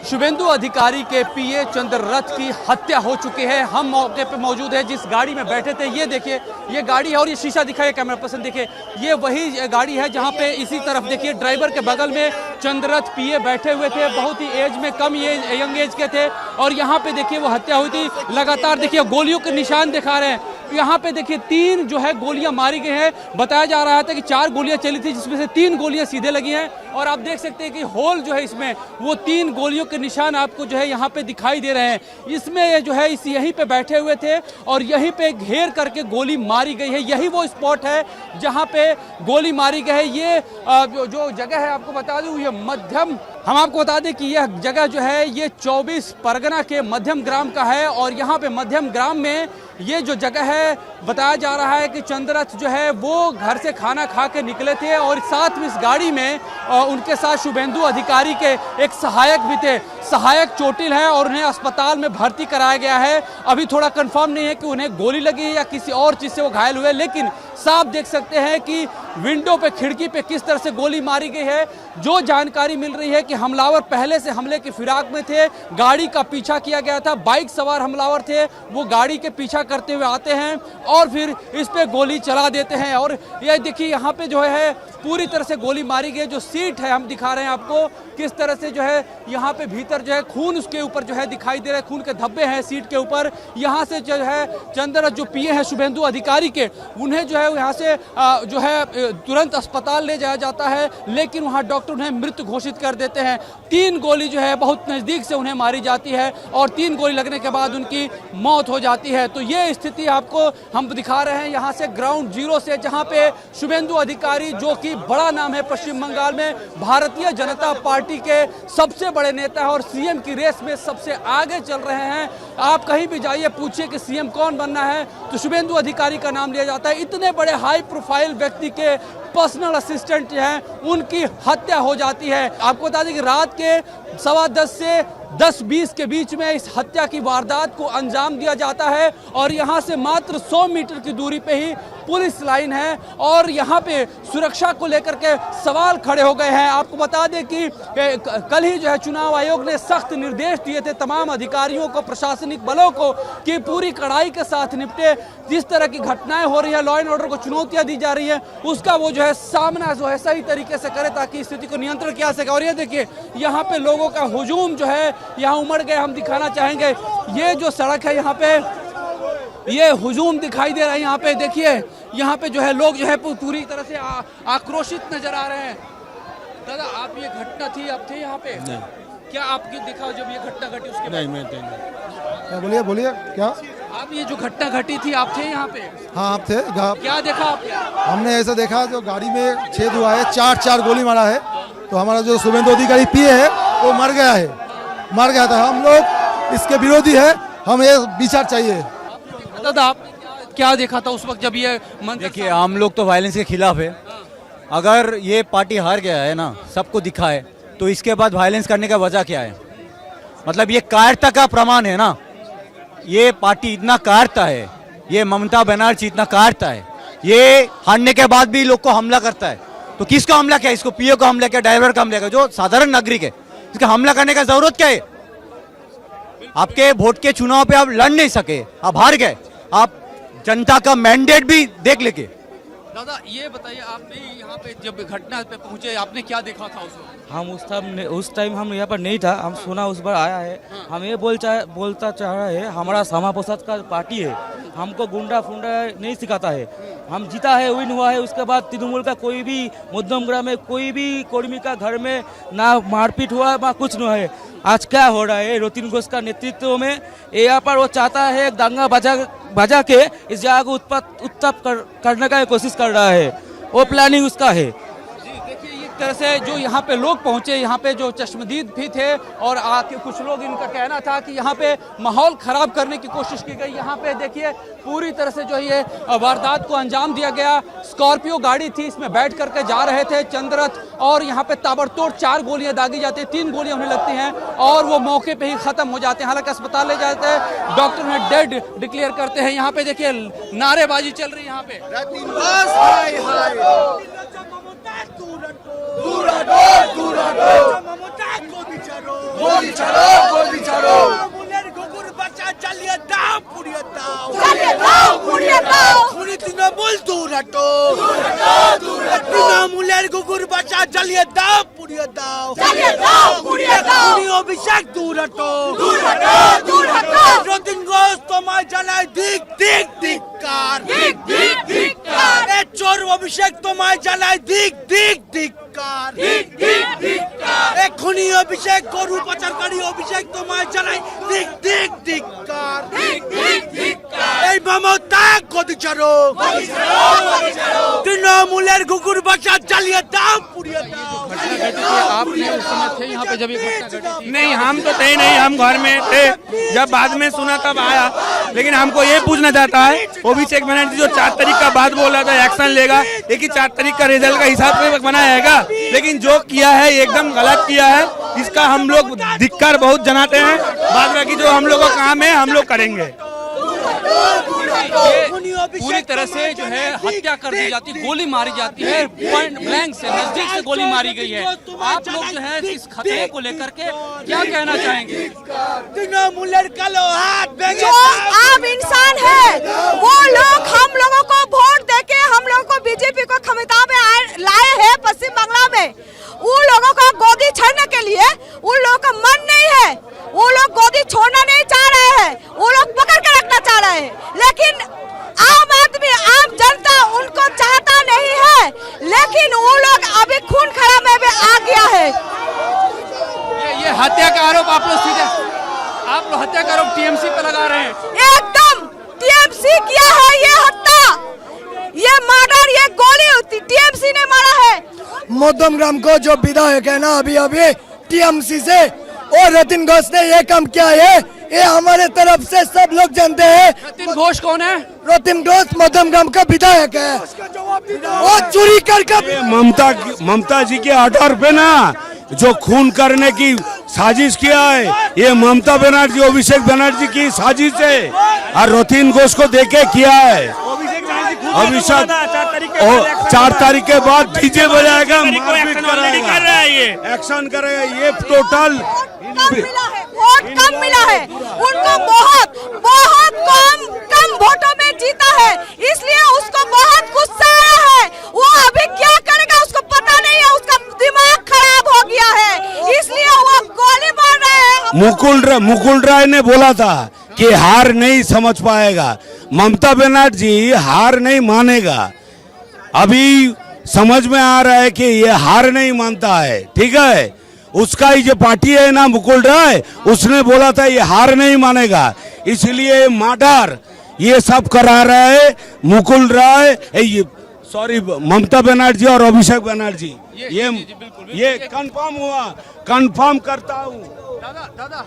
शुभेंदु अधिकारी के पीए चंद्ररथ की हत्या हो चुकी है। हम मौके पे मौजूद है, जिस गाड़ी में बैठे थे, ये देखिए ये गाड़ी है और ये शीशा दिखाइए कैमरा पर्सन, देखिए ये वही गाड़ी है जहां पे इसी तरफ देखिए ड्राइवर के बगल में चंद्ररथ पीए बैठे हुए थे। बहुत ही एज में कम ये यंग एज के थे और यहाँ पे देखिए वो हत्या हुई थी। लगातार देखिए गोलियों के निशान दिखा रहे हैं। यहाँ पे देखिए 3 जो है गोलियां मारी गई हैं। बताया जा रहा था कि 4 गोलियां चली थी, जिसमें से 3 गोलियां सीधे लगी हैं और आप देख सकते हैं कि होल जो है इसमें वो 3 गोलियों के निशान आपको जो है यहाँ पे दिखाई दे रहे हैं। इसमें ये जो है यहीं पे बैठे हुए थे और यहीं पे घेर करके गोली मारी गई है। यही वो स्पॉट है जहाँ पे गोली मारी गई है। ये जो जगह है आपको बता दूं, ये मध्यम, हम आपको बता दें कि यह जगह जो है ये 24 परगना के मध्यम ग्राम का है और यहाँ पे मध्यम ग्राम में ये जो जगह है बताया जा रहा है कि चंद्ररथ जो है वो घर से खाना खा के निकले थे और साथ में इस गाड़ी में उनके साथ शुभेंदु अधिकारी के एक सहायक भी थे। सहायक चोटिल है और उन्हें अस्पताल में भर्ती कराया गया है। अभी थोड़ा कंफर्म नहीं है कि उन्हें गोली लगी है या किसी और चीज़ से वो घायल हुए, लेकिन साफ देख सकते हैं कि विंडो पे, खिड़की पे किस तरह से गोली मारी गई है। जो जानकारी मिल रही है कि हमलावर पहले से हमले की फिराक में थे, गाड़ी का पीछा किया गया था, बाइक सवार हमलावर थे, वो गाड़ी के पीछा करते हुए आते हैं और फिर इस पे गोली चला देते हैं। और ये देखिए यहाँ पे जो है पूरी तरह से गोली मारी गई। जो सीट है हम दिखा रहे हैं आपको किस तरह से जो है यहाँ पे भीतर जो है खून उसके ऊपर जो है दिखाई दे रहा है, खून के धब्बे हैं सीट के ऊपर। यहाँ से जो है चंद्ररथ जो पीए हैं शुभेंदु अधिकारी के, उन्हें जो है यहाँ से जो है तुरंत अस्पताल ले जाया जाता है, लेकिन वहाँ डॉक्टर उन्हें मृत घोषित कर देते हैं। 3 गोली जो है बहुत नज़दीक से उन्हें मारी जाती है और 3 गोली लगने के बाद उनकी मौत हो जाती है। तो ये स्थिति आपको हम दिखा रहे हैं यहाँ से ग्राउंड जीरो से, जहाँ पे शुभेंदु अधिकारी जो कि बड़ा नाम है पश्चिम बंगाल में, भारतीय जनता पार्टी के सबसे बड़े नेता है और सीएम की रेस में सबसे आगे चल रहे हैं। आप कहीं भी जाइए, पूछिए कि सीएम कौन बनना है तो शुभेंदु अधिकारी का नाम लिया जाता है। इतने बड़े हाई प्रोफाइल व्यक्ति के पर्सनल असिस्टेंट जो हैं उनकी हत्या हो जाती है। आपको बता दें कि रात के 10:15 से 10:20 के बीच में इस हत्या की वारदात को अंजाम दिया जाता है और यहाँ से मात्र 100 मीटर की दूरी पे ही पुलिस लाइन है और यहाँ पे सुरक्षा को लेकर के सवाल खड़े हो गए हैं। आपको बता दें कि कल ही जो है चुनाव आयोग ने सख्त निर्देश दिए थे तमाम अधिकारियों को, प्रशासनिक बलों को, कि पूरी कड़ाई के साथ निपटे। जिस तरह की घटनाएं हो रही है, लॉ एंड ऑर्डर को चुनौतियां दी जा रही है, उसका वो जो है सामना जो है सही तरीके से करे ताकि स्थिति को नियंत्रण किया सके। और ये देखिए यहाँ पे लोगों का हुजूम जो है यहाँ उमड़ गए। हम दिखाना चाहेंगे ये जो सड़क है, यहाँ पे ये हुजूम दिखाई दे रहा है। यहाँ पे देखिए, यहाँ पे जो है लोग जो है पूरी तरह से आक्रोशित नजर आ रहे हैं। दादा, आप ये घटना थी, आप थे यहाँ पे? नहीं। क्या आपकी दिखा जब ये घटना घटी उसके? नहीं, मैं नहीं। बोलिए बोलिए, क्या आप ये जो घटना घटी थी आप थे यहाँ पे? हाँ, आप थे। क्या देखा आपने? हमने ऐसा देखा जो गाड़ी में छेद हुआ है, 4 गोली मारा है, तो हमारा जो शुभेंदु अधिकारी पीए है वो मर गया था। हम लोग इसके विरोधी है, हमें विचार चाहिए। दादा, आप क्या देखा था उस वक्त जब ये? देखिए, हम लोग तो वायलेंस के खिलाफ है। अगर ये पार्टी हार गया है ना, सबको दिखा है, तो इसके बाद वायलेंस करने का वजह क्या है? मतलब ये कायरता का प्रमाण है ना। ये पार्टी इतना कायरता है, ये ममता बनर्जी इतना कायरता है, ये हारने के बाद भी लोग को हमला करता है। तो किसको हमला किया? इसको पीओ को हमला किया, ड्राइवर का हमला किया, जो साधारण नागरिक है। इसका हमला करने का जरूरत क्या है? आपके वोट के चुनाव पे आप लड़ नहीं सके, आप हार गए, आप जनता का मैंडेट भी देख लेके। दादा, ये बताइए, आपने यहाँ पे जब घटना पे पहुंचे आपने क्या देखा था उस वक्त? हम उस टाइम हम यहाँ पर नहीं था, हम सुना उस बार आया है। हम ये बोलता चाह रहे हैं, हमारा श्यामा प्रसाद का पार्टी है, हमको गुंडा फुंडा नहीं सिखाता है। हम जीता है, विन हुआ है, उसके बाद तृणमूल का कोई भी मध्यम ग्राम में कोई भी कर्मी का घर में ना मारपीट हुआ ना कुछ नहीं है। आज क्या हो रहा है? रतिन घोष का नेतृत्व में यहाँ पर वो चाहता है दंगा बजा के इस जगह को उत्तप करने का कोशिश कर रहा है, वो प्लानिंग उसका है। तरह से जो यहाँ पे लोग पहुंचे, यहाँ पे जो चश्मदीद भी थे और आके कुछ लोग, इनका कहना था कि यहाँ पे माहौल खराब करने की कोशिश की गई। यहाँ पे देखिए पूरी तरह से जो ये वारदात को अंजाम दिया गया। स्कॉर्पियो गाड़ी थी, इसमें बैठ करके जा रहे थे चंद्ररथ और यहाँ पे ताबड़तोड़ 4 गोलियां दागी जाती है, 3 गोलियां उन्हें लगती हैं और वो मौके पे ही खत्म हो जाते हैं। हालांकि अस्पताल ले जाते हैं, डॉक्टर उन्हें डेड डिक्लेयर करते हैं। यहाँ पे देखिए नारेबाजी चल रही है यहाँ पे। गोली ছাড়ো गोली ছাড়ো তৃণমূলের কুকুর বাচ্চা জ্বালিয়ে দাও পুড়িয়ে দাও জ্বালিয়ে দাও পুড়িয়ে দাও খুনি তৃণমূল দূর হটো তৃণমূলের কুকুর বাচ্চা জ্বালিয়ে দাও পুড়িয়ে দাও জ্বালিয়ে দাও পুড়িয়ে দাও খুনি অভিষেক দূর হটো দূর হটো রতিন ঘোষ তোমায় জানায় দিক দিক ধিক্কার দিক দিক ধিক্কার এ চোর অভিষেক তোমায় জানায় দিক দিক ধিক্কার দিক দিক ধিক্কার এ খুনি অভিষেক গরু পাচারকারী অভিষেক তোমায় জানায় দিক দিক ধিক্কার দিক দিক ধিক্কার এই মমতা গদি ছাড়ো গদি ছাড়ো গদি ছাড়ো তৃণমূলের কুকুর বাচ্চা জ্বালিয়ে দাও পুড়িয়ে দাও आपने उस समय थे यहाँ पे जब ये घटना घटी थी? नहीं, हम तो थे नहीं, हम घर में थे। जब बाद में सुना तब आया। लेकिन हमको ये पूछना चाहता है अभिषेक बनर्जी जो 4 तारीख का बाद बोला था एक्शन लेगा, लेकिन 4 तारीख का रिजल्ट का हिसाब से बनाया है, लेकिन जो किया है एकदम गलत किया है। इसका हम लोग धिक्कार बहुत जनाते हैं। बाद बाकी जो हम लोग का काम है हम लोग करेंगे। पूरी तरह से जो है हत्या कर दी जाती, गोली मारी जाती है, पॉइंट ब्लैंक से नजदीक से गोली मारी गई है। आप लोग जो है इस खतरे को लेकर के क्या कहना चाहेंगे? तृणमूलेर कालो हाथ जो आम इंसान है वो लोग हम लोगों को वोट देके हम लोगों को बीजेपी को क्षमता में लाए हैं पश्चिम बांग्ला में। उन लोगों को गोदी छोड़ने के लिए उन लोगों का मन नहीं है, वो लोग गोदी छोड़ना नहीं चाह रहे हैं, वो लोग पकड़ के रखना चाह रहे हैं। लेकिन आम आदमी आम जनता उनको चाहता नहीं है, लेकिन वो लोग अभी खून खराबे में आ गया है। ये हत्या का आरोप आप लोग सीधे हत्या का आरोप टीएमसी पे लगा रहे हैं। एकदम टीएमसी किया है ये हत्या, ये मर्डर, ये गोली टीएमसी ने मारा है। मध्यमग्राम को जो विधायक है ना अभी टीएमसी से और रतिन घोष ने ये काम किया है, ये हमारे तरफ से सब लोग जानते हैं। रतिन घोष कौन है? रतिन घोष मध्यमग्राम का विधायक है, वो चोरी कर ममता जी के ऑर्डर पे ना जो खून करने की साजिश किया है, ये ममता बनर्जी अभिषेक बनर्जी की साजिश है और रतिन घोष को देके किया है। अभिषेक 4 तारीख के बाद डीजे बजाएगा, मारपीट करेगा, एक्शन करेगा। ये टोटल वोट कम मिला है उनको, बहुत बहुत कम वोटों में जीता है, इसलिए उसको बहुत गुस्सा आया है। वो अभी क्या करेगा उसको पता नहीं है, उसका दिमाग खराब हो गया है, इसलिए वो गोली मार रहे हैं। मुकुल राय ने बोला था कि हार नहीं समझ पाएगा, ममता बनर्जी हार नहीं मानेगा। अभी समझ में आ रहा है कि ये हार नहीं मानता है, ठीक है। उसका ही जो पार्टी है ना मुकुल राय, उसने बोला था ये हार नहीं मानेगा, इसलिए मर्डर ये सब करा रहा है मुकुल राय, सॉरी ममता बनर्जी और अभिषेक बनर्जी। ये कंफर्म हुआ, कंफर्म करता हूँ। दादा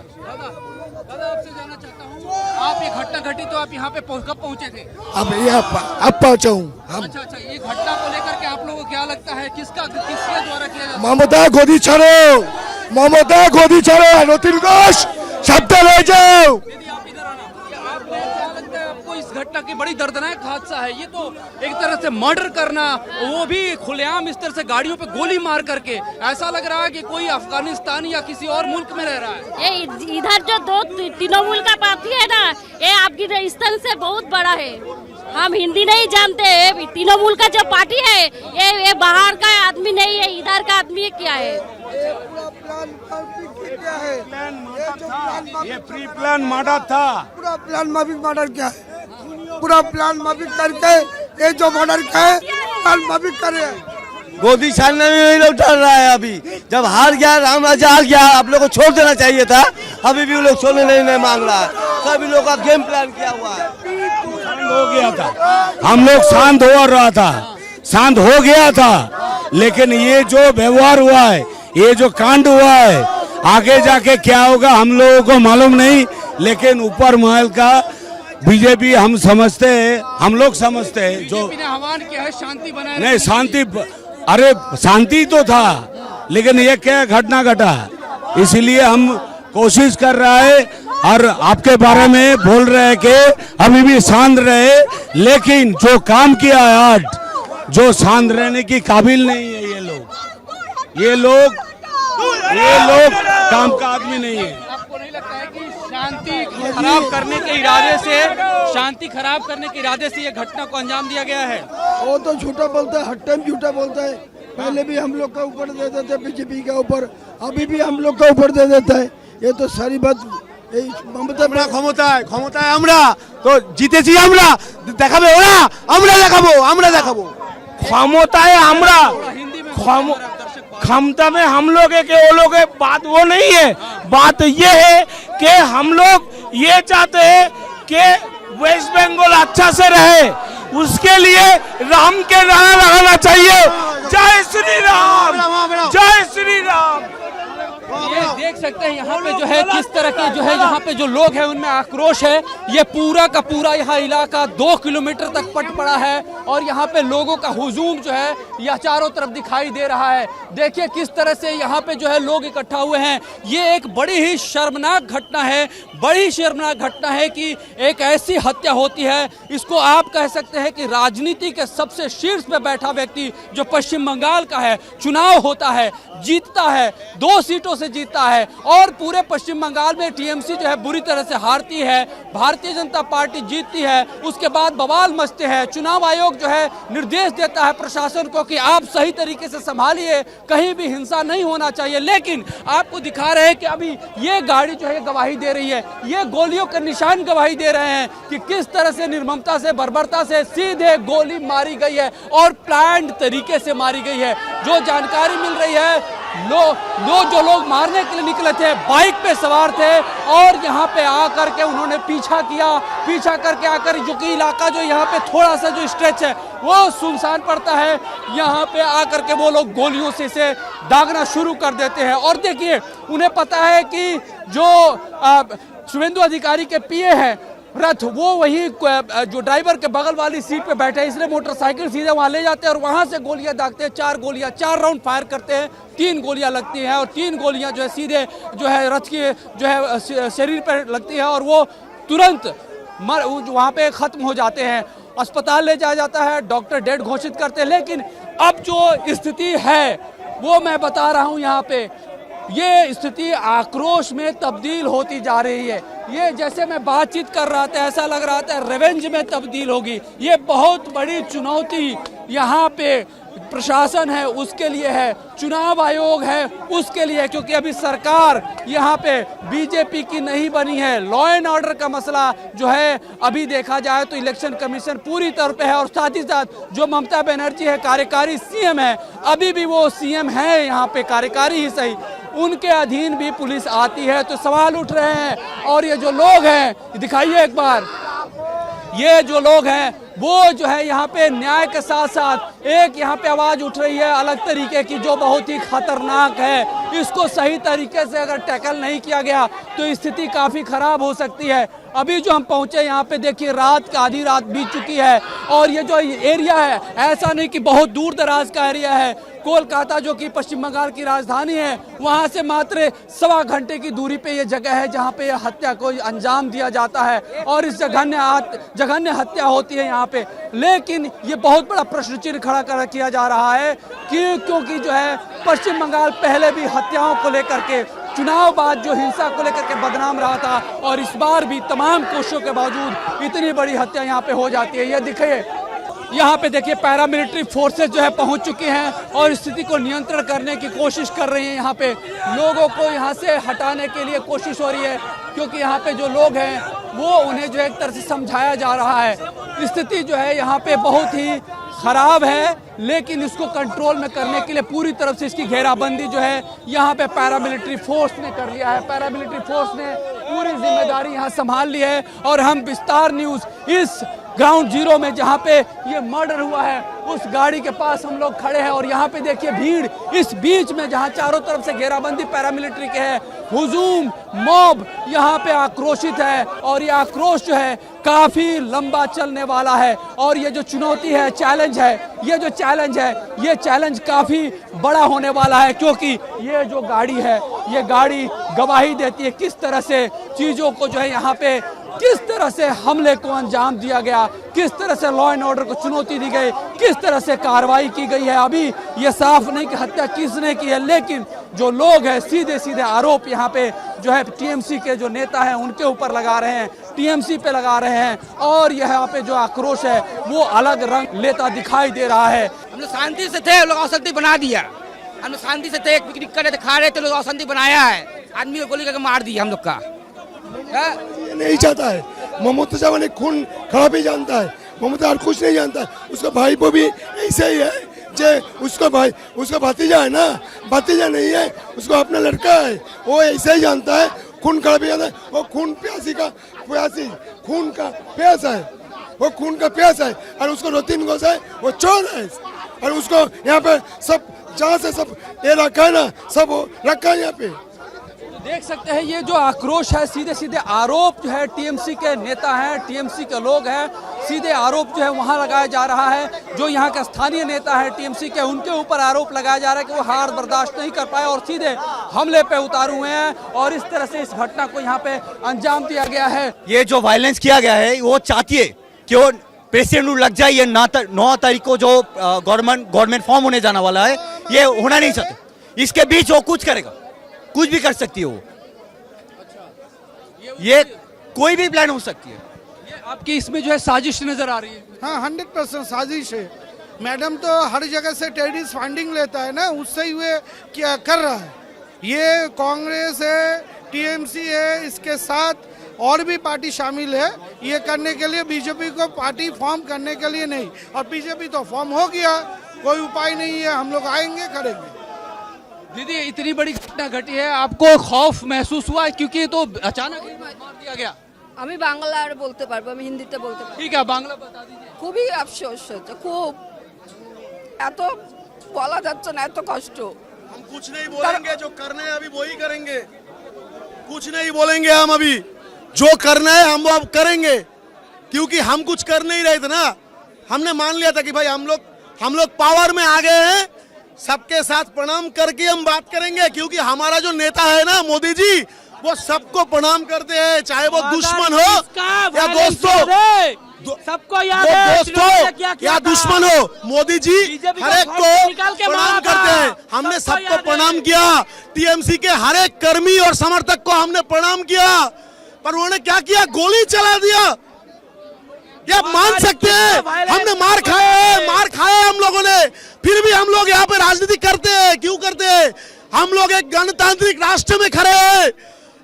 आपसे जानना चाहता हूँ, आप ये घटना घटी तो आप यहाँ पे कब पहुँचे थे? अब पहुँचा हूँ। अच्छा, ये घटना को लेकर के आप लोगों को क्या लगता है, किसके द्वारा किया जाता है? ममता गोदी छोड़ो, ममता गोदी छोड़ो, रतिन घोष शब्द ले जाओ। दीदी आप इधर आना। आपको क्या लगता है, आपको इस घटना की बड़ी दर्दनाक हादसा है ये तो, एक तरह से मर्डर करना, वो भी खुलेआम इस तरह से गाड़ियों पे गोली मार करके, ऐसा लग रहा है कि कोई अफगानिस्तान या किसी और मुल्क में रह रहा है। ये इधर जो 2 तृणमूल का पार्टी है ना, ये आपकी स्थान से बहुत बड़ा है। हम हिंदी नहीं जानते, तृणमूल का जो पार्टी है ये बाहर का आदमी नहीं है, इधर का आदमी क्या है। ये प्री प्लान मर्डर था, पूरा प्लान माफिक मर्डर क्या है, पूरा प्लान माफिक करके ये जो मर्डर का है प्लान माफिक करे। गोदी छानने में यही लोग डर रहा है। अभी जब हार गया, राम राजा हार गया, आप लोग को छोड़ देना चाहिए था। अभी भी वो लोग छोड़ने नहीं मांग रहा है, सभी लोग का गेम प्लान किया हुआ है। हो गया था, हम लोग शांत हो रहा था, शांत हो गया था, लेकिन ये जो व्यवहार हुआ है, ये जो कांड हुआ है, आगे जाके क्या होगा हम लोगों को मालूम नहीं, लेकिन ऊपर महल का बीजेपी हम समझते हैं, हम लोग समझते हैं जो बीजेपी ने आह्वान किया है शांति बनाए नहीं शांति, अरे शांति तो था, लेकिन ये क्या घटना घटा, इसलिए हम कोशिश कर रहा है और आपके बारे में बोल रहे हैं कि अभी भी शांत रहे, लेकिन जो काम किया है आज, जो शांत रहने की काबिल नहीं है ये लोग ये लोग काम का आदमी नहीं है। आपको नहीं लगता है कि शांति खराब करने के इरादे से ये घटना को अंजाम दिया गया है? वो तो झूठा बोलता है, हर टाइम झूठा बोलता है। पहले भी हम लोग का ऊपर दे देते बीजेपी के ऊपर, अभी भी हम लोग का ऊपर दे देता है। ये तो सारी बात মমতা ক্ষমতায় আমরা তো জিতেছি, আমরা দেখাবে ওরা, আমরা দেখাবো क्षमताएं हमरा क्षमता में हम लोग है कि वो लोग है, बात वो नहीं है। बात ये है कि हम लोग ये चाहते हैं कि वेस्ट बंगाल अच्छा से रहे, उसके लिए राम के नारा लगाना चाहिए। जय श्री राम, जय श्री राम। ये देख सकते हैं यहाँ पे जो है किस तरह के जो है यहाँ पे जो लोग हैं उनमें आक्रोश है। ये पूरा का पूरा यहाँ इलाका 2 किलोमीटर तक पट पड़ा है और यहाँ पे लोगों का हुजूम जो है यह चारों तरफ दिखाई दे रहा है। देखिए किस तरह से यहाँ पे जो है लोग इकट्ठा हुए हैं। ये एक बड़ी ही शर्मनाक घटना है, बड़ी शर्मनाक घटना है कि एक ऐसी हत्या होती है। इसको आप कह सकते हैं कि राजनीति के सबसे शीर्ष पे बैठा व्यक्ति जो पश्चिम बंगाल का है, चुनाव होता है, जीतता है, 2 सीटों से जीतता है और पूरे पश्चिम बंगाल में टीएमसी जो है बुरी तरह से हारती है, भारतीय जनता पार्टी जीतती है, उसके बाद बवाल मचते हैं। चुनाव आयोग जो है निर्देश देता है प्रशासन को कि आप सही तरीके से संभालिए, कहीं भी हिंसा नहीं होना चाहिए। लेकिन आपको दिखा रहे हैं कि अभी ये गाड़ी जो है गवाही दे रही है, ये गोलियों के निशान गवाही दे रहे हैं कि किस तरह से निर्ममता से, बर्बरता से सीधे गोली मारी गई है और प्लान्ड तरीके से मारी गई है। जो जानकारी मिल रही है, जो लोग मारने के लिए निकले थे बाइक पे सवार थे और यहाँ पे आकर के उन्होंने पीछा करके आकर जो कि इलाका जो यहाँ पे थोड़ा सा जो स्ट्रेच है वो सुनसान पड़ता है, यहाँ पे आकर के वो लोग गोलियों से इसे दागना शुरू कर देते हैं। और देखिए उन्हें पता है कि जो शुभेंदु अधिकारी के पीए हैं रथ, वो वही जो ड्राइवर के बगल वाली सीट पे बैठे हैं, इसलिए मोटरसाइकिल सीधे वहां ले जाते हैं और वहां से गोलियां दागते हैं। 4 राउंड फायर करते हैं, 3 गोलियां लगती हैं और 3 गोलियां जो है सीधे जो है रथ के जो है शरीर पर लगती है और वो तुरंत वहां पे खत्म हो जाते हैं। अस्पताल ले जाया जाता है, डॉक्टर डेड घोषित करते हैं। लेकिन अब जो स्थिति है वो मैं बता रहा हूं, यहाँ पे ये स्थिति आक्रोश में तब्दील होती जा रही है। ये जैसे मैं बातचीत कर रहा था ऐसा लग रहा था रिवेंज में तब्दील होगी। ये बहुत बड़ी चुनौती यहाँ पे प्रशासन है उसके लिए है, चुनाव आयोग है उसके लिए है, क्योंकि अभी सरकार यहाँ पे बीजेपी की नहीं बनी है। लॉ एंड ऑर्डर का मसला जो है अभी देखा जाए तो इलेक्शन कमीशन पूरी तौर पे है और साथ ही साथ जो ममता बनर्जी है कार्यकारी सीएम है, अभी भी वो सीएम है यहाँ पे, कार्यकारी ही सही, उनके अधीन भी पुलिस आती है। तो सवाल उठ रहे हैं और ये जो लोग हैं, दिखाइए एक बार, ये जो लोग हैं वो जो है यहाँ पे न्याय के साथ साथ एक यहाँ पे आवाज उठ रही है अलग तरीके की जो बहुत ही खतरनाक है। इसको सही तरीके से अगर टैकल नहीं किया गया तो स्थिति काफी खराब हो सकती है। अभी जो हम पहुंचे यहाँ पे देखिए आधी रात बीत चुकी है और ये जो एरिया है ऐसा नहीं कि बहुत दूर दराज का एरिया है। कोलकाता जो कि पश्चिम बंगाल की राजधानी है, वहां से मात्र 1.25 घंटे की दूरी पे ये जगह है जहां पे यह हत्या को अंजाम दिया जाता है और इस जघन्य हत्या होती है यहाँ पे। लेकिन ये बहुत बड़ा प्रश्न चिन्ह खड़ा किया जा रहा है कि क्योंकि जो है पश्चिम बंगाल पहले भी हत्याओं को लेकर के, चुनाव बाद जो हिंसा को लेकर के बदनाम रहा था और इस बार भी तमाम कोशिशों के बावजूद इतनी बड़ी हत्या यहाँ पे हो जाती है। ये दिखे यहाँ पे देखिए पैरामिलिट्री फोर्सेस जो है पहुंच चुकी हैं और स्थिति को नियंत्रण करने की कोशिश कर रही हैं। यहाँ पे लोगों को यहाँ से हटाने के लिए कोशिश हो रही है क्योंकि यहाँ पे जो लोग हैं वो उन्हें जो है एक तरह से समझाया जा रहा है। स्थिति जो है यहाँ पे बहुत ही खराब है, लेकिन इसको कंट्रोल में करने के लिए पूरी तरफ से इसकी घेराबंदी जो है यहाँ पे पैरामिलिट्री फोर्स ने कर लिया है। पैरामिलिट्री फोर्स ने पूरी जिम्मेदारी यहाँ संभाल ली है और हम विस्तार न्यूज़ इस ग्राउंड जीरो में जहाँ पे ये मर्डर हुआ है उस गाड़ी के पास हम लोग खड़े हैं और यहाँ पे देखिए भीड़ इस बीच में जहाँ चारों तरफ से घेराबंदी पैरामिलिट्री के है, हुजूम मॉब यहाँ पे आक्रोशित है और ये आक्रोश जो है काफी लंबा चलने वाला है। और ये जो चुनौती है, चैलेंज है, ये जो चैलेंज है ये चैलेंज काफी बड़ा होने वाला है क्योंकि ये जो गाड़ी है ये गाड़ी गवाही देती है किस तरह से चीजों को जो है यहाँ पे किस तरह से हमले को अंजाम दिया गया, किस तरह से लॉ एंड ऑर्डर को चुनौती दी गई, किस तरह से कार्रवाई की गई है। अभी ये साफ नहीं कि हत्या किसने की है, लेकिन जो लोग हैं सीधे सीधे आरोप यहाँ पे जो है टीएमसी के जो नेता हैं उनके ऊपर लगा रहे हैं, टीएमसी पे लगा रहे हैं, और यहाँ पे जो आक्रोश है वो अलग रंग लेता दिखाई दे रहा है। हम लोग शांति से थे, लोग अशांति बना दिया। हम लोग शांति से थे, पिकनिक कर रहे थे, खा रहे थे, लोग अशांति बनाया है, आदमी को गोली करके मार दिया हम लोग का। ये नहीं चाहता है, ममता जवान खून खराबी जानता है, ममता और कुछ नहीं जानता है। उसका भाई वो भी ऐसे ही है, जे उसका भाई उसका भतीजा है ना, भतीजा नहीं है, उसको अपना लड़का है, वो ऐसे ही जानता है, खून खराबी जानता है। वो खून प्यासी खून का प्यास है, वो खून का प्यास है, और उसको रोतीन गोस है, वो चोर है, और उसको यहाँ पे सब जहाँ से सब ये रखा है ना, सब रखा है यहाँ पे। देख सकते हैं ये जो आक्रोश है, सीधे सीधे आरोप जो है टीएमसी के नेता हैं, टीएमसी के लोग हैं, सीधे आरोप जो है वहां लगाया जा रहा है। जो यहाँ का स्थानीय नेता है टीएमसी के, उनके ऊपर आरोप लगाया जा रहा है कि वो हार बर्दाश्त नहीं कर पाए और सीधे हमले पे उतारे हुए हैं, और इस तरह से इस घटना को यहाँ पे अंजाम दिया गया है। ये जो वायलेंस किया गया है वो चाहती है कि वो प्रेसिडेंट लग जाए। ये 9 तारीख को जो गवर्नमेंट फॉर्म होने जाने वाला है, ये होना नहीं चाहते। इसके बीच वो कुछ करेगा, कुछ भी कर सकती है वो, ये कोई भी प्लान हो सकती है। ये आपकी इसमें जो है साजिश नजर आ रही है। हाँ, 100% साजिश है। मैडम तो हर जगह से टेररिस्ट फंडिंग लेता है ना, उससे ही वे क्या कर रहा है। ये कांग्रेस है, टीएमसी है, इसके साथ और भी पार्टी शामिल है ये करने के लिए। बीजेपी को पार्टी फॉर्म करने के लिए नहीं, और बीजेपी तो फॉर्म हो गया, कोई उपाय नहीं है, हम लोग आएंगे करेंगे। दीदी इतनी बड़ी घटना घटी है, आपको खौफ महसूस हुआ है क्योंकि तो अचानक ही मार दिया गया? আমি বাংলা আর বলতে পারবো, আমি হিন্দিতে বলতে পারবো। ठीक है, बांग्ला बता दीजिए। খুবই আফসোস হচ্ছে, খুব এত বলা যাচ্ছে না, এত কষ্ট। हम कुछ नहीं बोलेंगे, जो करना है अभी वही करेंगे। कुछ नहीं बोलेंगे हम अभी, जो करना है हम वो अब करेंगे, क्योंकि हम कुछ कर नहीं रहे थे ना। हमने मान लिया था कि भाई हम लोग पावर में आ गए हैं, सबके साथ प्रणाम करके हम बात करेंगे, क्योंकि हमारा जो नेता है ना मोदी जी, वो सबको प्रणाम करते हैं, चाहे वो दुश्मन हो या दोस्तों, सबको याद वो है दोस्तों या दुश्मन हो, मोदी जी हर एक को प्रणाम करते हैं। हमने सबको प्रणाम किया, टीएमसी के हर एक कर्मी और समर्थक को हमने प्रणाम किया, पर उन्होंने क्या किया, गोली चला दिया। ये मान सकते हैं हमने मार खाए हम लोगों ने, फिर भी हम लोग यहाँ पे राजनीति करते हैं। क्यों करते हैं? हम लोग एक गणतांत्रिक राष्ट्र में खड़े हैं,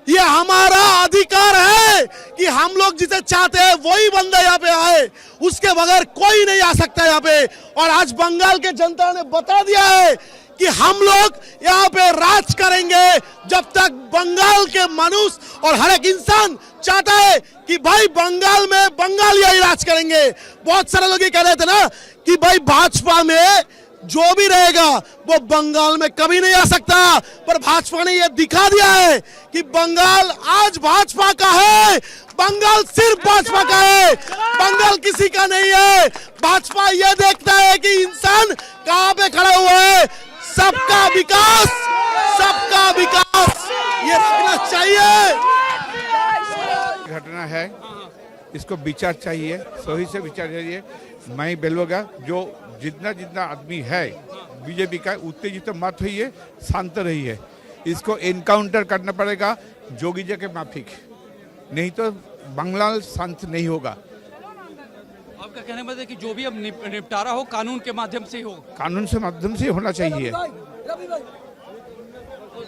ये हमारा अधिकार है कि हम लोग जिसे चाहते हैं वही बंदा यहाँ पे आए, उसके बगैर कोई नहीं आ सकता यहाँ पे। और आज बंगाल के जनता ने बता दिया है कि हम लोग यहाँ पे राज करेंगे जब तक बंगाल के मनुष्य और हर एक इंसान चाहता है कि भाई बंगाल में बंगाली ही राज करेंगे। बहुत सारे लोग ये कह रहे थे ना कि भाई भाजपा में जो भी रहेगा वो बंगाल में कभी नहीं आ सकता, पर भाजपा ने ये दिखा दिया है कि बंगाल आज भाजपा का है, बंगाल सिर्फ भाजपा का है, बंगाल किसी का नहीं है। भाजपा ये देखता है कि इंसान कहाँ पे खड़ा हुआ है, सबका विकास ये रखना चाहिए। घटना है, इसको विचार चाहिए, सही से विचार चाहिए। मैं बोलूँगा जो जितना आदमी है बीजेपी का, उत्तेजित मत होइए, शांत रहिए। इसको एनकाउंटर करना पड़ेगा जोगी जी के माफिक, नहीं तो बंगाल शांत नहीं होगा। आपका कहने मतलब है कि जो भी अब निपटारा हो कानून के माध्यम से ही हो, कानून से माध्यम से होना चाहिए।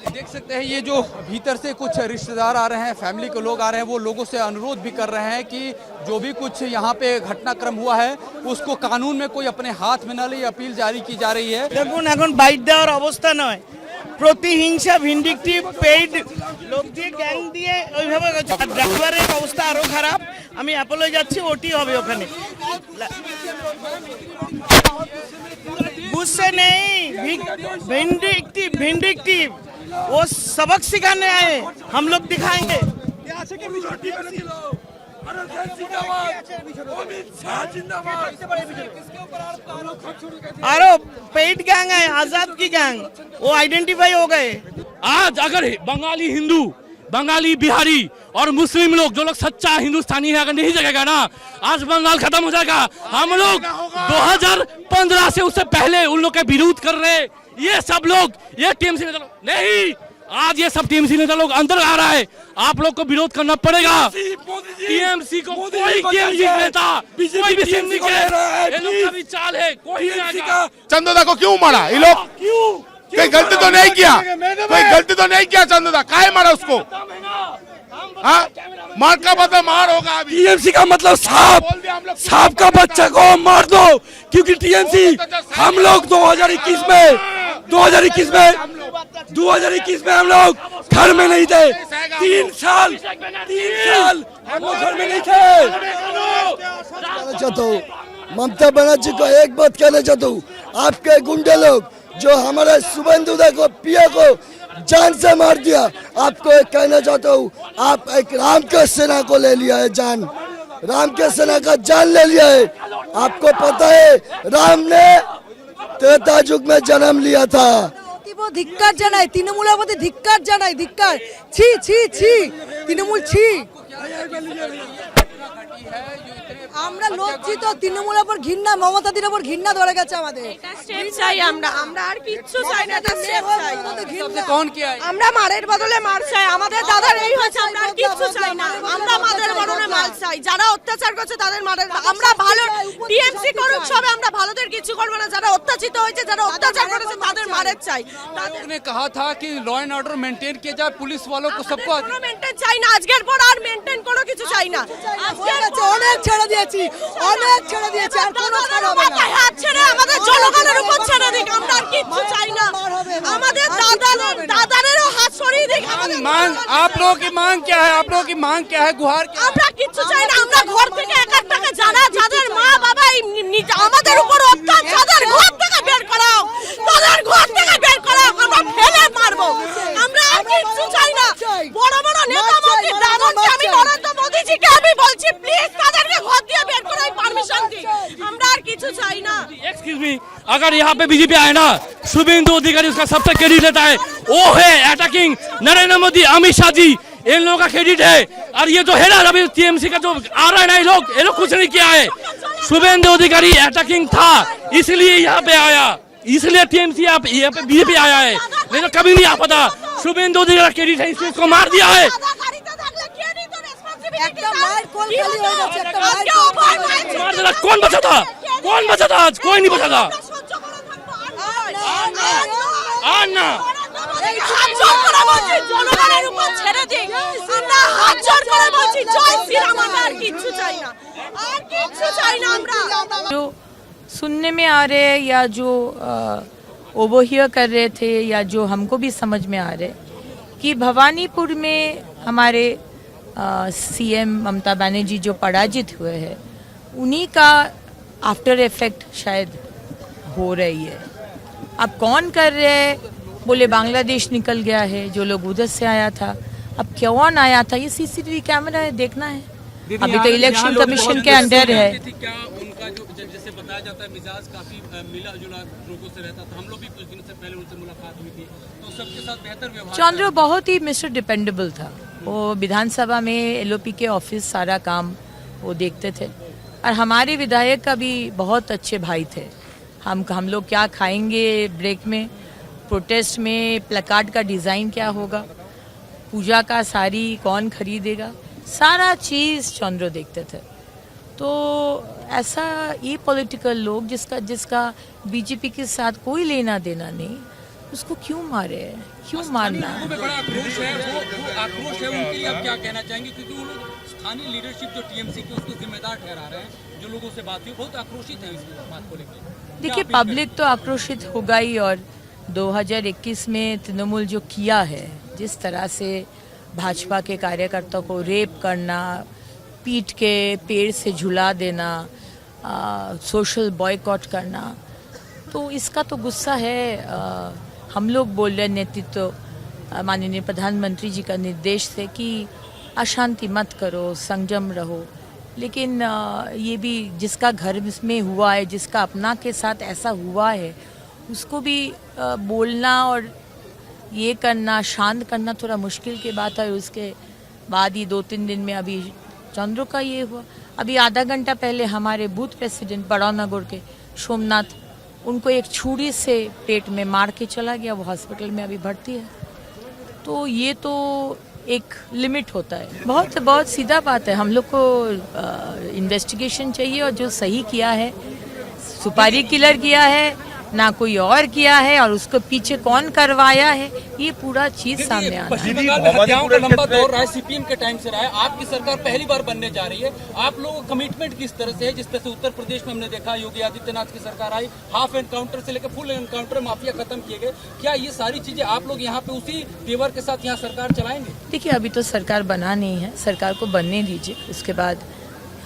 देख सकते हैं ये जो भीतर से कुछ रिश्तेदार आ रहे हैं, फैमिली के लोग आ रहे हैं, वो लोगों से अनुरोध भी कर रहे हैं कि जो भी कुछ यहाँ पे घटनाक्रम हुआ है उसको कानून में कोई अपने हाथ में न ले, अपील जारी की जा रही है। দেখুন এখন বাইট দেওয়ার অবস্থা নয়, প্রতিহিংসা ভিন্ডিকটিভ পেইড লোক দিয়ে গ্যাং দিয়ে ওইভাবে ড্রাইভারের অবস্থা আরো খারাপ। আমি অ্যাপোলো যাচ্ছি, ওটি হবে ওখানে। गुस्से नहीं, विंडिक्टिव वो सबक सिखाने आए, हम लोग दिखाएंगे। आरोप पेड गैंग है, आजाद की गैंग, वो आइडेंटिफाई हो गए। आज अगर बंगाली हिंदू, बंगाली बिहारी और मुस्लिम लोग, जो लोग सच्चा हिंदुस्तानी है, अगर नहीं जगेगा ना, आज बंगाल खत्म हो जाएगा। हम लोग 2015 से उससे पहले उन लोग के विरोध कर रहे, ये सब लोग, ये टीएमसी नेता लोग नहीं, आज ये सब टीएमसी नेता लोग अंदर आ रहा है, आप लोग को विरोध करना पड़ेगा। टीएमसी को कोई टीएमसी नेता, कोई भी सिंधिक है, ये लोग का भी चाल है, कोई नहीं आएगा। चंदोदा को क्यों मारा ये लोग? कोई गलती तो नहीं किया, कोई गलती तो नहीं किया। चंदोदा काहे मारा उसको? हाँ, मार का बदला मार होगा अभी। टीएमसी का मतलब सांप का बच्चा को मार दो, क्योंकि टीएमसी हम लोग 2021 में हम लोग घर में नहीं थे। 3 साल हम लोग घर में नहीं थे। चाहता हूँ ममता बनर्जी को एक बात कहना चाहता हूँ, आपके गुंडे लोग जो हमारे शुभेंदुदा को, पिया को जान से मार दिया, आपको एक कहना चाहता हूँ, आप एक राम के सेना को ले लिया है जान, राम के सेना का जान ले लिया है। आपको पता है राम ने त्रेता युग में जन्म लिया था। ধিক্কার জানাই, তৃণমূলের প্রতি ধিক্কার জানাই, ধিক্কার, ছি ছি ছি, তৃণমূল ছি। আমরা লজ্জিত, তৃণমূলের উপর ঘৃণা, মমতাদির উপর ঘৃণা ধরে গেছে আমাদের। স্টেপ চাই আমরা আর কিচ্ছু চাই না, এটা স্টেপ চাই। सबसे कौन किया है? আমরা মারের বদলে মার চাই, আমাদের দাদার এই হয়েছে, আমরা আর কিচ্ছু চাই না, আমরা মারের বদলে মার চাই। যারা অত্যাচার করছে তাদের মারের, আমরা ভালো টিএমসি করুক সবে, আমরা ভালোদের কিছু করব না। যারা অত্যাচিত হয়েছে, যারা অত্যাচার করেছে তাদের মারের চাই। लोगों ने कहा था कि लॉ एंड ऑर्डर मेंटेन किया जाए, पुलिस वालों को सबको মেনটেন চাই না, আজকের পর আর মেনটেন কোনো কিছু চাই না। অনেক ছেড়ে দিয়েছি, অনেক ছেড়ে দিয়েছি, আর কোনো ছাড় হবে না। হাত ছেড়ে আমাদের জনগণের উপর ছেড়ে দিক, আমরা আর কিচ্ছু চাই না। আমাদের দাদারেরও হাত সরিয়ে দিক। मांग, आप लोगों की मांग क्या है? आप लोगों की मांग क्या है? गुहार क्या? আমরা কিচ্ছু চাই না। আমরা ঘর থেকে এক এক টাকা যাদের মা বাবা আমাদের উপর অত্যাচার, তাদের ঘর থেকে বের করাও, তাদের ঘর থেকে বের করাও, আমরা ফেলে মারবো। আমরা আর কিচ্ছু চাই না। বড় বড় নেতা মন্ত্রী দাদনকে, আমি নরেন্দ্র মোদীজিকে আমি বলছি, প্লিজ তাদেরকে ঘর দিয়ে বের করাই পারমিশন দিন, আমরা আর কিছু চাই না। एक्सक्यूज मी, अगर यहाँ पे बीजेपी आए ना, शुभेंदु अधिकारी उसका सबसे क्रेडिट लेता है, वो है अटैकिंग नरेंद्र मोदी, अमित शाह जी, इन लोगों का क्रेडिट है। और ये जो है ना अभी टीएमसी का जो आ रहा है ना, ये लोग कुछ नहीं किया है। शुभेंदु अधिकारी अटैकिंग था, इसलिए यहाँ पे आया, इसलिए टीएमसी यहाँ पे बीजेपी आया है, नहीं तो कभी नहीं आ पाता। शुभेंदु अधिकारी का क्रेडिट है, इसलिए इसको मार दिया है। कौन बचा था? कौन बचा था? आज कोई नहीं बचा था। ना হাত জোর করে বলছি, জনগণের উপর ছেড়ে দিই, আমরা হাত জোর করে বলছি, জয় শ্রীরাম, আমরা আর কিচ্ছু চাই না, আর কিচ্ছু চাই না। আমরা जो सुनने में आ रहे हैं या जो ओवरहियर कर रहे थे या जो हमको भी समझ में आ रहे कि भवानीपुर में हमारे सीएम ममता बनर्जी जो पराजित हुए हैं, उन्हीं का आफ्टर इफेक्ट शायद हो रही है। अब कौन कर रहे हैं? बोले बांग्लादेश निकल गया है, जो लोग उधर से आया था। अब कौन आया था? ये सीसीटीवी कैमरा है, देखना है। अभी तो इलेक्शन कमीशन के अंडर है। क्या उनका जो जैसे बताया जाता है मिजाज काफी मिला जुला लोगों से रहता था, हम लोग भी कुछ दिन से पहले उनसे मुलाकात हुई थी, तो सबके साथ बेहतर व्यवहार। चंद्र बहुत ही मिस्टर डिपेंडेबल था। वो विधानसभा में एलओपी के ऑफिस सारा काम वो देखते थे, और हमारे विधायक का भी बहुत अच्छे भाई थे। हम लोग क्या खाएंगे ब्रेक में, प्रोटेस्ट में प्लकार्ड का डिज़ाइन क्या होगा, पूजा का साड़ी कौन खरीदेगा, सारा चीज़ चंद्र देखते थे। तो ऐसा ये पॉलिटिकल लोग जिसका बीजेपी के साथ कोई लेना देना नहीं, उसको क्यों मारे, क्यों मारना? बड़ा आक्रोश है, वो आक्रोश है उनके लिए। आप क्या कहना चाहेंगे? क्योंकि वो लोग स्थानीय लीडरशिप जो टीएमसी की उसको जिम्मेदार ठहरा रहे हैं, जो लोगों से बात हुई बहुत आक्रोशित है इस बात को लेकर। देखिए पब्लिक तो आक्रोशित होगा ही, और 2021 में तृणमूल जो किया है, जिस तरह से भाजपा के कार्यकर्ताओं को रेप करना, पीट के पेड़ से झुला देना, सोशल बॉयकॉट करना, तो इसका तो गुस्सा है। हम लोग बोल रहे नेतृत्व, माननीय प्रधानमंत्री जी का निर्देश थे कि अशांति मत करो, संयम रहो, लेकिन ये भी जिसका घर में हुआ है, जिसका अपना के साथ ऐसा हुआ है, उसको भी बोलना और ये करना, शांत करना थोड़ा मुश्किल की बात है। उसके बाद ही 2-3 दिन में अभी चंद्र का ये हुआ। अभी आधा घंटा पहले हमारे बूथ प्रेसिडेंट बड़ौनगर के सोमनाथ, उनको एक छुरी से पेट में मार के चला गया, वो हॉस्पिटल में अभी भर्ती है। तो ये तो एक लिमिट होता है। बहुत सीधा बात है, हम लोग को इन्वेस्टिगेशन चाहिए और जो सही किया है, सुपारी किलर किया है ना कोई और किया है, और उसको पीछे कौन करवाया है, ये पूरा चीज सामने आना है। पश्चिम बंगाल में हत्याओं का लंबा दौर रहा है, सीपीएम के टाइम से रहा है। आपकी सरकार पहली बार बनने जा रही है, आप लोगों का कमिटमेंट किस तरह से है? जिस तरह से उत्तर प्रदेश में हमने देखा, योगी आदित्यनाथ की सरकार आई, हाफ एनकाउंटर से लेकर फुल एनकाउंटर, माफिया खत्म किए गए। क्या ये सारी चीजें आप लोग यहाँ पे उसी तेवर के साथ यहाँ सरकार चलाएंगे? देखिए, अभी तो सरकार बना नहीं है, सरकार को बनने दीजिए, उसके बाद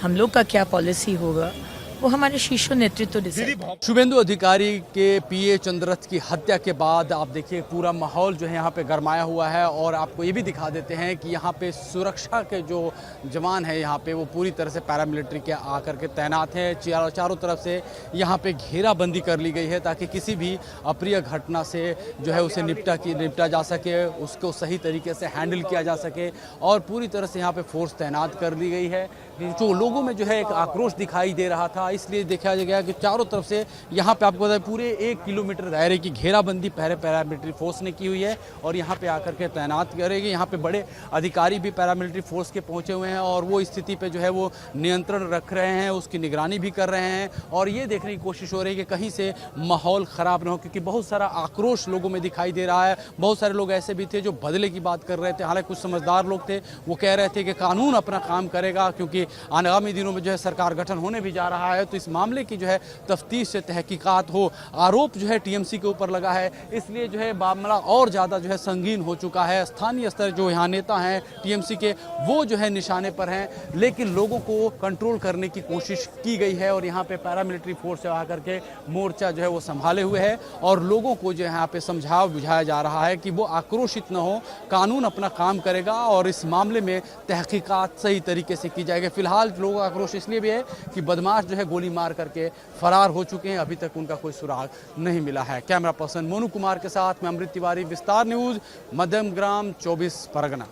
हम लोग का क्या पॉलिसी होगा वो हमारे शीर्ष नेतृत्व डिसाइड। शुभेंदु अधिकारी के पीए चंद्ररथ की हत्या के बाद आप देखिए पूरा माहौल जो है यहाँ पे गरमाया हुआ है, और आपको ये भी दिखा देते हैं कि यहाँ पे सुरक्षा के जो जवान है यहाँ पे वो पूरी तरह से पैरामिलिट्री के आकर के तैनात हैं। चारों तरफ से यहाँ पे घेराबंदी कर ली गई है ताकि किसी भी अप्रिय घटना से जो है उसे निपटा जा सके, उसको सही तरीके से हैंडल किया जा सके, और पूरी तरह से यहाँ पे फोर्स तैनात कर दी गई है। जो लोगों में जो है एक आक्रोश दिखाई दे रहा था, इसलिए देखा गया कि चारों तरफ से यहाँ पे आपको बताया पूरे 1 किलोमीटर दायरे की घेराबंदी पैरामिलिट्री फोर्स ने की हुई है, और यहाँ पे आकर के तैनात करेगी। यहाँ पे बड़े अधिकारी भी पैरामिलिट्री फोर्स के पहुँचे हुए हैं, और वो स्थिति पे जो है वो नियंत्रण रख रहे हैं, उसकी निगरानी भी कर रहे हैं, और ये देखने की कोशिश हो रही है कि कहीं से माहौल ख़राब ना हो, क्योंकि बहुत सारा आक्रोश लोगों में दिखाई दे रहा है। बहुत सारे लोग ऐसे भी थे जो बदले की बात कर रहे थे, हालांकि कुछ समझदार लोग थे, वो कह रहे थे कि कानून अपना काम करेगा, क्योंकि आगामी दिनों में जो है सरकार गठन होने भी जा रहा है, तो इस मामले की जो है तफ्तीश से तहकीकात हो। आरोप जो है टीएमसी के ऊपर लगा है, इसलिए जो है मामला और ज़्यादा जो है संगीन हो चुका है। स्थानीय स्तर जो यहाँ नेता हैं टीएमसी के, वो जो है निशाने पर हैं, लेकिन लोगों को कंट्रोल करने की कोशिश की गई है, और यहाँ पे पैरामिलिट्री फोर्स से आकर के मोर्चा जो है वो संभाले हुए है, और लोगों को जो है यहाँ पे समझाया बुझाया जा रहा है कि वो आक्रोशित न हो, कानून अपना काम करेगा, और इस मामले में तहकीकात सही तरीके से की जाएगी। फिलहाल लोगों का आक्रोश इसलिए भी है कि बदमाश जो है गोली मार करके फरार हो चुके हैं, अभी तक उनका कोई सुराग नहीं मिला है। कैमरा पर्सन मोनू कुमार के साथ मैं अमृत तिवारी, विस्तार न्यूज, मध्यम ग्राम, 24 परगना।